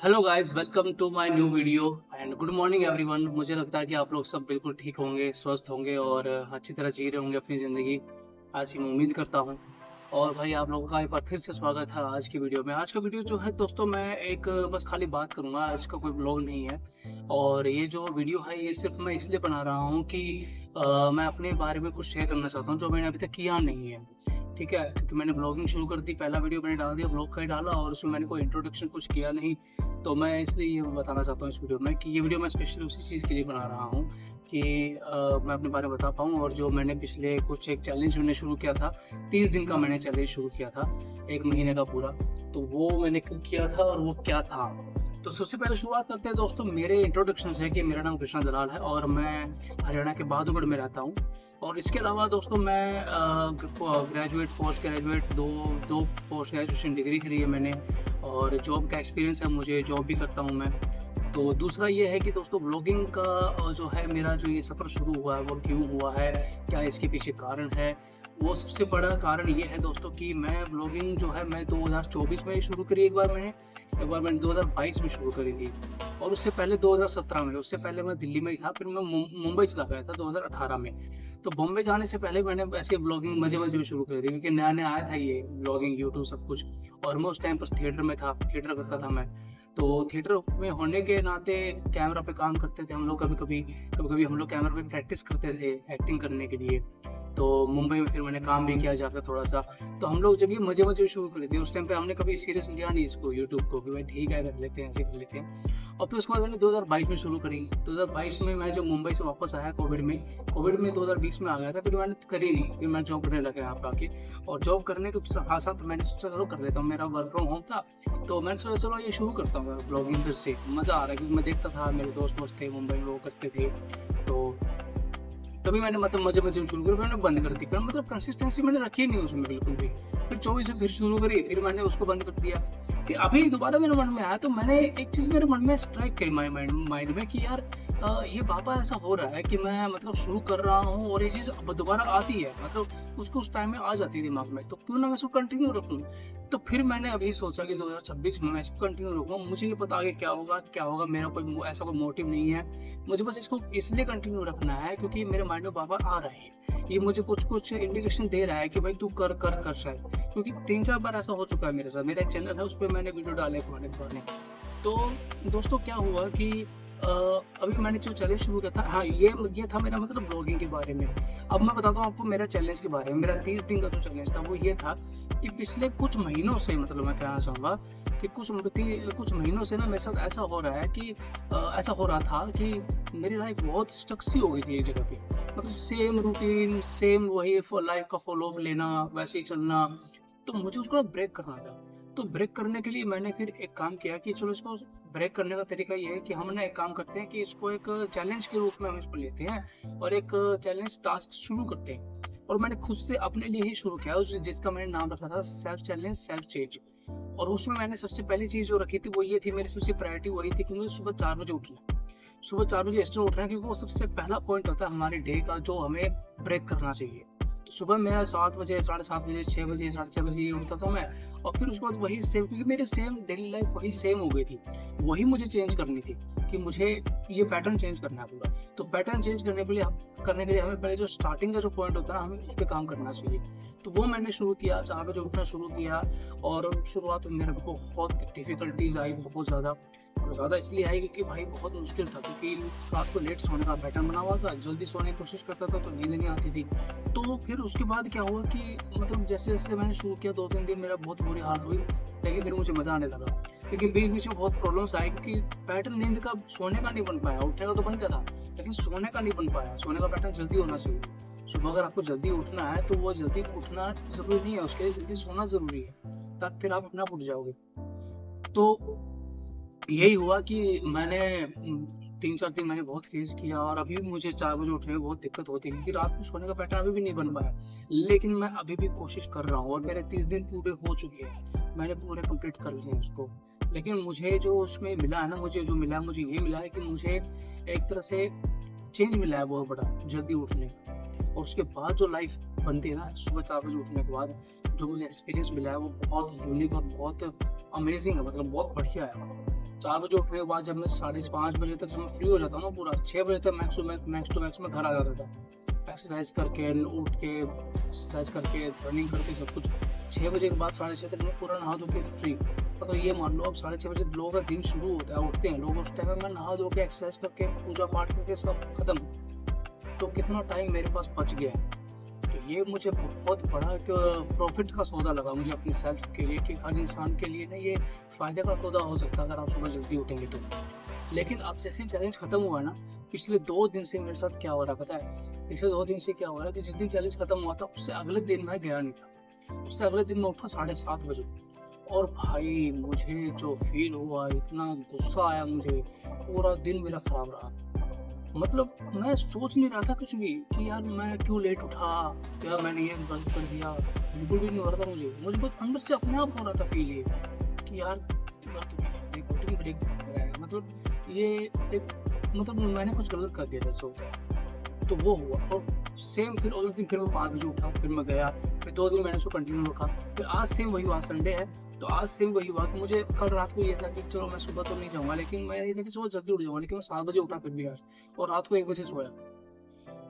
Hello guys, welcome to my new video and good morning everyone. मुझे लगता है कि आप लोग सब बिल्कुल ठीक होंगे, स्वस्थ होंगे और अच्छी तरह जी रहे होंगे अपनी ज़िंदगी। ऐसी मैं उम्मीद करता हूँ। और भाई आप लोगों का एक बार फिर से स्वागत है आज की वीडियो में। आज का वीडियो जो है दोस्तों, मैं एक बस खाली बात करूँगा, आज का कोई ब्लॉग नहीं है। और ये जो वीडियो है ये सिर्फ मैं इसलिए बना रहा हूँ कि मैं अपने बारे में कुछ शेयर करना चाहता हूँ जो मैंने अभी तक किया नहीं है। ठीक है, क्योंकि मैंने ब्लॉगिंग शुरू कर दी, पहला वीडियो मैंने डाल दिया, ब्लॉग का ही डाला और उसमें मैंने कोई इंट्रोडक्शन कुछ किया नहीं। तो मैं इसलिए ये बताना चाहता हूँ इस वीडियो में कि ये वीडियो मैं स्पेशली उसी चीज़ के लिए बना रहा हूँ कि मैं अपने बारे में बता पाऊँ। और जो मैंने पिछले कुछ एक चैलेंज मैंने शुरू किया था, 30 दिन का मैंने चैलेंज शुरू किया था, 1 महीने का पूरा। तो वो मैंने क्यों किया था और वो क्या था? तो सबसे पहले शुरुआत करते हैं दोस्तों मेरे इंट्रोडक्शन से कि मेरा नाम कृष्णा दलाल है और मैं हरियाणा के बहादुरगढ़ में रहता हूँ। और इसके अलावा दोस्तों मैं ग्रेजुएट, पोस्ट ग्रेजुएट दो दो पोस्ट ग्रेजुएशन डिग्री करी है मैंने। और जॉब का एक्सपीरियंस है मुझे, जॉब भी करता हूँ मैं। तो दूसरा ये है कि दोस्तों व्लॉगिंग का जो है मेरा जो ये सफ़र शुरू हुआ है वो क्यों हुआ है, क्या इसके पीछे कारण है। वो सबसे बड़ा कारण ये है दोस्तों कि मैं व्लॉगिंग जो है मैं 2024 में शुरू करी, एक बार मैंने 2022 में शुरू करी थी। और उससे पहले 2017 में, उससे पहले मैं दिल्ली में ही था, फिर मैं मुंबई चला गया था 2018 में। तो बॉम्बे जाने से पहले मैंने ऐसे व्लॉगिंग मज़े-मज़े में शुरू करी थी, क्योंकि नया-नया आया था ये व्लॉगिंग, यूट्यूब सब कुछ। और मैं उस टाइम पर थिएटर में था, थिएटर करता था मैं। तो थिएटर में होने के नाते कैमरा पे काम करते थे हम लोग, कभी-कभी हम लोग कैमरा पे प्रैक्टिस करते थे एक्टिंग करने के लिए। तो मुंबई में फिर मैंने काम भी किया जाकर थोड़ा-सा। तो हम लोग जब ये मज़े-मज़े में शुरू करी थी, उस टाइम पे हमने कभी सीरियस लिया नहीं इसको, यूट्यूब को, कि भाई ठीक है कर लेते हैं, ऐसे कर लेते हैं। और फिर उसके बाद मैंने 2022 में शुरू करी। 2022 में मैं जब मुंबई से वापस आया कोविड में 2020 में आ गया था, फिर मैंने करी नहीं, फिर मैं जॉब करने लगा यहाँ पे आके। और जॉब करने के साथ-साथ मैंने सोचा चलो कर लेता हूँ, मेरा वर्क फ्रॉम होम था। तो मैंने सोचा चलो ये शुरू करता हूँ ब्लॉगिंग फिर से, मज़ा आ रहा है क्योंकि मैं देखता था मेरे दोस्त थे मुंबई में, वो करते थे। तो तभी मैंने मतलब मज़े-मज़े में शुरू करी, फिर मैंने बंद कर दी। मतलब कंसिस्टेंसी मैंने रखी नहीं उसमें बिल्कुल भी। फिर 24 से फिर शुरू करी, फिर मैंने उसको बंद कर दिया। फिर अभी दोबारा मेरे मन में आया, तो मैंने एक चीज़ मेरे मन में स्ट्राइक करी माइंड में कि यार ये बाबा ऐसा हो रहा है कि मैं मतलब शुरू कर रहा हूँ और ये चीज़ अब दोबारा आती है, मतलब कुछ-कुछ टाइम में आ जाती है दिमाग में, तो क्यों ना मैं इसको कंटिन्यू रखूँ। तो फिर मैंने अभी सोचा कि 2026 में मैं इसको कंटिन्यू रखूँगा। मुझे नहीं पता आगे क्या होगा, मेरा कोई ऐसा कोई मोटिव नहीं है। मुझे बस इसको इसलिए कंटिन्यू रखना है क्योंकि मेरे माइंड में बार-बार आ रहा है। ये मुझे कुछ-कुछ इंडिकेशन दे रहा है कि भाई तू कर शायद। क्योंकि 3-4 बार ऐसा हो चुका है मेरे साथ। मेरा एक चैनल है, उसपे मैंने वीडियो डाले पुराने-पुराने। तो दोस्तों क्या हुआ कि अभी मैंने जो चैलेंज शुरू किया था, हाँ, ये था मेरा मतलब व्लॉगिंग के बारे में। अब मैं बताता हूँ आपको मेरा चैलेंज के बारे में। मेरा 30 दिन का जो चैलेंज था वो ये था कि पिछले कुछ महीनों से, मतलब मैं कहना चाहूँगा कि कुछ महीनों से ना मेरे साथ ऐसा हो रहा है कि ऐसा हो रहा था कि मेरी लाइफ बहुत स्टक सी हो गई थी एक जगह पे। मतलब सेम रूटीन, सेम वही लाइफ का फॉलो अप लेना, वैसे ही चलना। तो मुझे उसको ना ब्रेक करना था। तो ब्रेक करने के लिए मैंने फिर एक काम किया कि चलो इसको ब्रेक करने का तरीका ये है कि हम ना एक काम करते हैं कि इसको एक चैलेंज के रूप में हम इसको लेते हैं और एक चैलेंज टास्क शुरू करते हैं। और मैंने खुद से अपने लिए ही शुरू किया जिसका मैंने नाम रखा था सेल्फ चैलेंज सेल्फ चेंज। और उसमें मैंने सबसे पहली चीज़ जो रखी थी वो ये थी, मेरी सबसे प्रायोरिटी वही थी कि मुझे सुबह 4 बजे उठना है। सुबह 4 बजे इसलिए उठ रहे हैं क्योंकि वो सबसे पहला पॉइंट होता है हमारे डे का जो हमें ब्रेक करना चाहिए। तो सुबह मेरा 7 बजे, साढ़े 7 बजे, 6 बजे, साढ़े 6 बजे ये उठता था मैं। और फिर उसके बाद वही सेम, क्योंकि मेरी सेम डेली लाइफ वही सेम हो गई थी। वही मुझे चेंज करनी थी कि मुझे ये पैटर्न चेंज करना है पूरा। तो पैटर्न चेंज करने के लिए हमें पहले जो स्टार्टिंग का जो पॉइंट होता है ना, हमें उस पे काम करना चाहिए। तो वो मैंने शुरू किया, 4 बजे उठना शुरू किया। और शुरुआत में मेरे बहुत डिफ़िकल्टीज़ आई, बहुत ज़्यादा इसलिए आई क्योंकि भाई बहुत मुश्किल था, क्योंकि रात को लेट सोने का पैटर्न बना हुआ था, जल्दी सोने की कोशिश करता था तो नींद नहीं आती थी। तो फिर उसके बाद क्या हुआ कि मतलब जैसे-जैसे मैंने शुरू किया 2-3 दिन मेरा बहुत बुरी हालत हुई, लेकिन फिर मुझे मज़ा आने लगा। लेकिन बीच-बीच में बहुत प्रॉब्लम्स आई क्योंकि पैटर्न नींद का सोने का नहीं बन पाया, उठने का तो बन गया था, लेकिन सोने का नहीं बन पाया। सोने का पैटर्न जल्दी होना चाहिए। सुबह अगर आपको जल्दी उठना है तो वो जल्दी उठना ज़रूरी नहीं है, उसके लिए जल्दी सोना ज़रूरी है, तब फिर आप अपने आप उठ जाओगे। तो यही हुआ कि मैंने 3-4 दिन मैंने बहुत फेस किया और अभी भी मुझे 4 बजे उठने में बहुत दिक्कत होती है क्योंकि रात को सोने का पैटर्न अभी भी नहीं बन पाया। लेकिन मैं अभी भी कोशिश कर रहा हूँ और मेरे 30 दिन पूरे हो चुके हैं। मैंने पूरे कंप्लीट कर लिए हैं उसको। लेकिन मुझे जो उसमें मिला है ना, मुझे ये मिला है कि मुझे एक तरह से चेंज मिला है बहुत बड़ा, जल्दी उठने का। और उसके बाद जो लाइफ बनती है ना सुबह 4 बजे उठने के बाद, जो मुझे एक्सपीरियंस मिला है वो बहुत यूनिक और बहुत अमेज़िंग है, मतलब बहुत बढ़िया है। 4 बजे उठने के बाद जब मैं 5:30 बजे तक जब मैं फ्री हो जाता हूँ ना, पूरा 6 बजे तक मैक्स टू मैक्स मैं घर आ जाता था। एक्सरसाइज करके, उठ के एक्सरसाइज करके, रनिंग करके, सब कुछ 6 बजे के बाद 6:30 तक मैं पूरा नहा धो के फ्री। तो ये मान लो अब 6:30 बजे लोगों का दिन शुरू होता है, उठते हैं लोग, उस टाइम में मैं नहा धो के एक्सरसाइज करके पूजा पाठ करके सब खत्म। तो कितना टाइम मेरे पास बच गया है। तो ये मुझे बहुत बड़ा एक प्रॉफिट का सौदा लगा मुझे अपनी सेल्फ के लिए, कि हर इंसान के लिए ना ये फ़ायदे का सौदा हो सकता है अगर आप सुबह जल्दी उठेंगे तो। लेकिन अब जैसे ही चैलेंज खत्म हुआ ना, पिछले 2 दिन से मेरे साथ क्या हो रहा है पता है? पिछले 2 दिन से क्या हो रहा है कि जिस दिन चैलेंज खत्म हुआ था उससे अगले दिन मैं गया नहीं था। उससे अगले दिन मैं उठा 7:30 बजे, और भाई मुझे जो फ़ील हुआ, इतना गुस्सा आया मुझे, पूरा दिन मेरा ख़राब रहा। मतलब मैं सोच नहीं रहा था कुछ भी कि यार मैं क्यों लेट उठा, यार मैंने ये गलत कर दिया, बिल्कुल भी नहीं हो रहा था मुझे बस अंदर से अपने आप हो रहा था फील ये कि यार रिकॉर्डिंग ब्रेक हो रहा है, मतलब ये एक, मतलब मैंने कुछ गलत कर दिया जैसे होता है। तो वो हुआ, और सेम फिर उस दिन फिर मैं 5 बजे उठा, फिर मैं गया, फिर 2 दिन मैंने उसको कंटिन्यू रखा, फिर आज सेम वही हुआ, संडे है तो आज सेम वही हुआ कि मुझे कल रात को ये था कि चलो मैं सुबह तो नहीं जाऊँगा, लेकिन मैं ये था कि सुबह जल्दी उठ जाऊँगा, लेकिन मैं 7 बजे उठा फिर भी आज, और रात को 1 बजे सोया।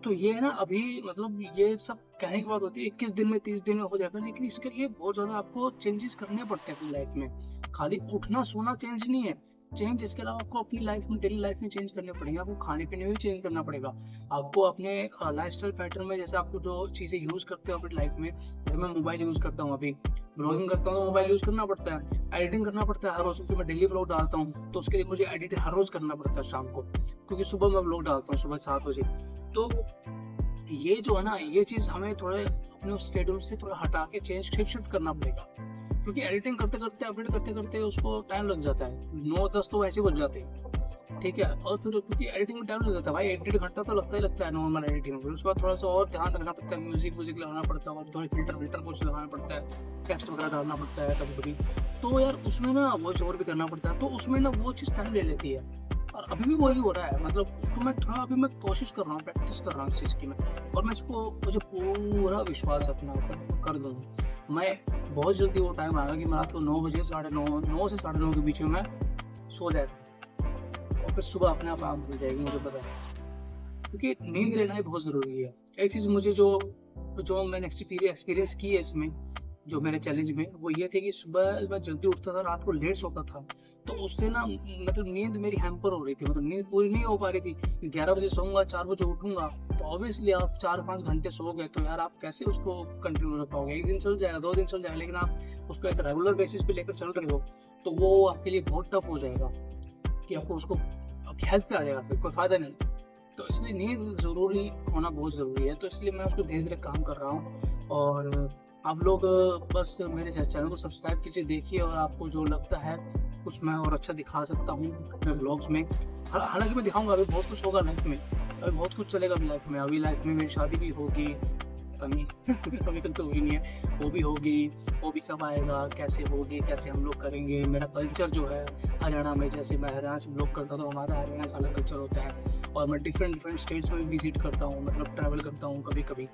तो ये है ना, अभी मतलब ये सब कहने की बात होती है 21 दिन में 30 दिन में हो जाएगा, लेकिन इसके लिए बहुत ज़्यादा आपको चेंजेस करने पड़ते हैं अपनी लाइफ में। खाली उठना सोना चेंज नहीं है, चेंज इसके अलावा आपको अपनी लाइफ में, डेली लाइफ में चेंज करने पड़ेंगे, आपको खाने पीने में भी चेंज करना पड़ेगा, आपको अपने लाइफस्टाइल पैटर्न में, जैसे आपको जो चीज़ें यूज़ करते हो अपनी लाइफ में, जैसे मैं मोबाइल यूज़ करता हूँ, अभी ब्लॉगिंग करता हूँ तो मोबाइल यूज़ करना पड़ता है, एडिटिंग करना पड़ता है हर रोज़, क्योंकि मैं डेली व्लॉग डालता हूँ तो उसके लिए मुझे एडिट हर रोज़ करना पड़ता है शाम को, क्योंकि सुबह मैं व्लॉग डालता हूँ सुबह 7 बजे। तो ये जो है ना, ये चीज़ हमें थोड़े अपने उस शेड्यूल से थोड़ा हटा के चेंज शिफ्ट करना पड़ेगा, क्योंकि एडिटिंग करते करते, अपडेट करते करते उसको टाइम लग जाता है, 9-10 तो वैसे बज जाते हैं, ठीक है। और फिर क्योंकि एडिटिंग में टाइम लग जाता है भाई, 1-1.5 घंटा तो लगता ही लगता है नॉर्मल एडिटिंग में, उसके बाद थोड़ा सा और ध्यान रखना पड़ता है, म्यूजिक व्यूजिक लगाना पड़ता है, और थोड़ी फिल्टर कुछ लगाना पड़ता है, टेक्स्ट वगैरह डालना पड़ता है कभी कभी, तो यार उसमें ना वॉइस ओवर भी करना पड़ता है, तो उसमें ना वो चीज़ टाइम ले लेती है। और अभी भी वही हो रहा है, मतलब उसको मैं थोड़ा, अभी मैं कोशिश कर रहा हूँ, प्रैक्टिस कर रहा हूँ इस चीज़ की मैं, और मैं इसको, मुझे पूरा विश्वास है अपने ऊपर, कर दूँगा मैं। बहुत जल्दी वो टाइम आएगा कि मैं रात को 9 बजे, 9:30, 9 से 9:30 के बीच में मैं सो जाएगा, और फिर सुबह अपने आप आँख खुल जाएगी, मुझे पता है, क्योंकि नींद लेना ही बहुत ज़रूरी है। एक चीज़ मुझे जो जो मैंने एक्सपीरियंस की है इसमें, जो मेरे चैलेंज में, वो ये थी कि सुबह मैं जल्दी उठता था, रात को लेट सोता था, तो उससे ना मतलब नींद मेरी हैम्पर हो रही थी, मतलब नींद पूरी नहीं हो पा रही थी। 11 बजे सोऊँगा, 4 बजे उठूँगा, तो ऑब्वियसली आप 4-5 घंटे सो गए, तो यार आप कैसे उसको कंटिन्यू रख पाओगे? 1 दिन चल जाएगा, 2 दिन चल जाएगा, लेकिन आप उसको एक रेगुलर बेसिस पे लेकर चल रहे हो, तो वो आपके लिए बहुत टफ हो जाएगा कि आपको उसको, आपकी हेल्थ पे आ जाएगा, फिर कोई फ़ायदा नहीं। तो इसलिए नींद ज़रूरी होना बहुत ज़रूरी है, तो इसलिए मैं उसको धीरे-धीरे काम कर रहा हूँ, और आप लोग बस मेरे चैनल को सब्सक्राइब कीजिए, देखिए, और आपको जो लगता है कुछ मैं और अच्छा दिखा सकता हूँ अपने व्लॉग्स में, हालाँकि मैं दिखाऊँगा, अभी बहुत कुछ होगा लाइफ़ में, अभी बहुत कुछ चलेगा अभी लाइफ़ में, अभी लाइफ़ में मेरी शादी भी होगी, पता नहीं अभी तक तो हुई नहीं है, वो भी होगी, वो भी सब आएगा, कैसे होगी, कैसे हम लोग करेंगे, मेरा कल्चर जो है हरियाणा में, जैसे मैं हरियाणा से बिलॉन्ग करता हूँ, तो हमारा हरियाणा का अलग कल्चर होता है, और मैं डिफरेंट स्टेट्स में भी विज़िट करता हूँ, मतलब ट्रैवल करता हूँ कभी-कभी।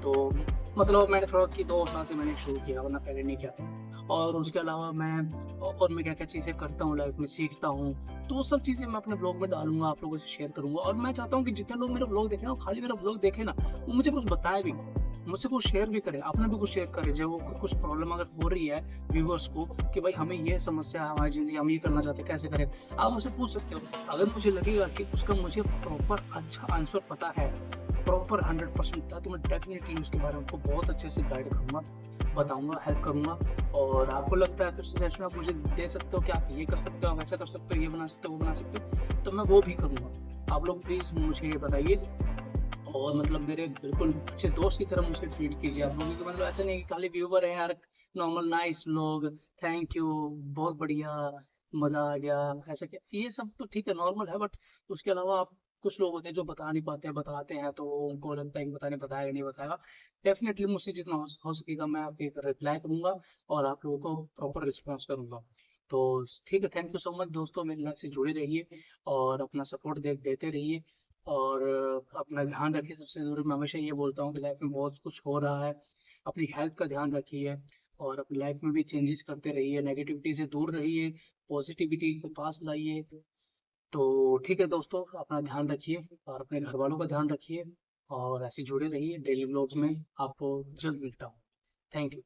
तो मतलब मैंने थोड़ा कि 2 साल से मैंने शुरू किया, वरना पहले नहीं किया था। और उसके अलावा और मैं क्या-क्या चीज़ें करता हूँ लाइफ़ में, सीखता हूँ, तो वो सब चीज़ें मैं अपने व्लॉग में डालूँगा, आप लोगों से शेयर करूँगा, और मैं चाहता हूँ कि जितने लोग मेरा व्लॉग देखें ना, वो खाली मेरा व्लॉग देखें ना, वो मुझे कुछ बताएँ भी, मुझसे कुछ शेयर भी करें, अपना भी कुछ शेयर करें, जब वो कुछ प्रॉब्लम अगर हो रही है व्यूअर्स को कि भाई हमें ये समस्या है हमारी ज़िंदगी, हम ये करना चाहते हैं, कैसे करें? आप मुझसे पूछ सकते हो। अगर मुझे लगेगा कि उसका मुझे प्रॉपर अच्छा आंसर पता है, प्रॉपर 100% पता है, तो मैं डेफ़िनिटली उसके बारे में आपको बहुत अच्छे से गाइड करूँगा, बताऊँगा, हेल्प करूँगा, और आपको लगता है कुछ सजेशन आप मुझे दे सकते हो कि आप ये कर सकते हो, आप ऐसा कर सकते हो, ये बना सकते हो, वो बना सकते हो, तो मैं वो भी करूँगा। आप लोग प्लीज़ मुझे ये बताइए, और मतलब मेरे बिल्कुल अच्छे दोस्त की तरह मुझसे ट्रीट कीजिए आप लोग, क्योंकि मतलब ऐसा नहीं है कि खाली व्यूवर हैं यार, नॉर्मल नाइस लोग, थैंक यू, बहुत बढ़िया, मज़ा आ गया, ऐसा क्या, ये सब तो ठीक है, नॉर्मल है, बट उसके अलावा आप, कुछ लोग होते हैं जो बता नहीं पाते हैं, बताते हैं तो उनको लगता है कि पता नहीं बताएगा नहीं बताएगा। डेफ़िनेटली मुझसे जितना हो सकेगा मैं आपके रिप्लाई करूँगा, और आप लोगों को प्रॉपर रिस्पॉन्स करूँगा। तो ठीक है, थैंक यू सो मच दोस्तों, मेरी लाइफ से जुड़े रहिए, और अपना सपोर्ट देते रहिए, और अपना ध्यान रखिए। सबसे ज़रूरी मैं हमेशा ये बोलता हूँ कि लाइफ में बहुत कुछ हो रहा है, अपनी हेल्थ का ध्यान रखिए, और अपनी लाइफ में भी चेंजेस करते रहिए, नेगेटिविटी से दूर रहिए, पॉजिटिविटी को पास लाइए। तो ठीक है दोस्तों, अपना ध्यान रखिए और अपने घर वालों का ध्यान रखिए और ऐसे जुड़े रहिए डेली व्लॉग्स में। आपको जल्द मिलता हूँ। Thank you.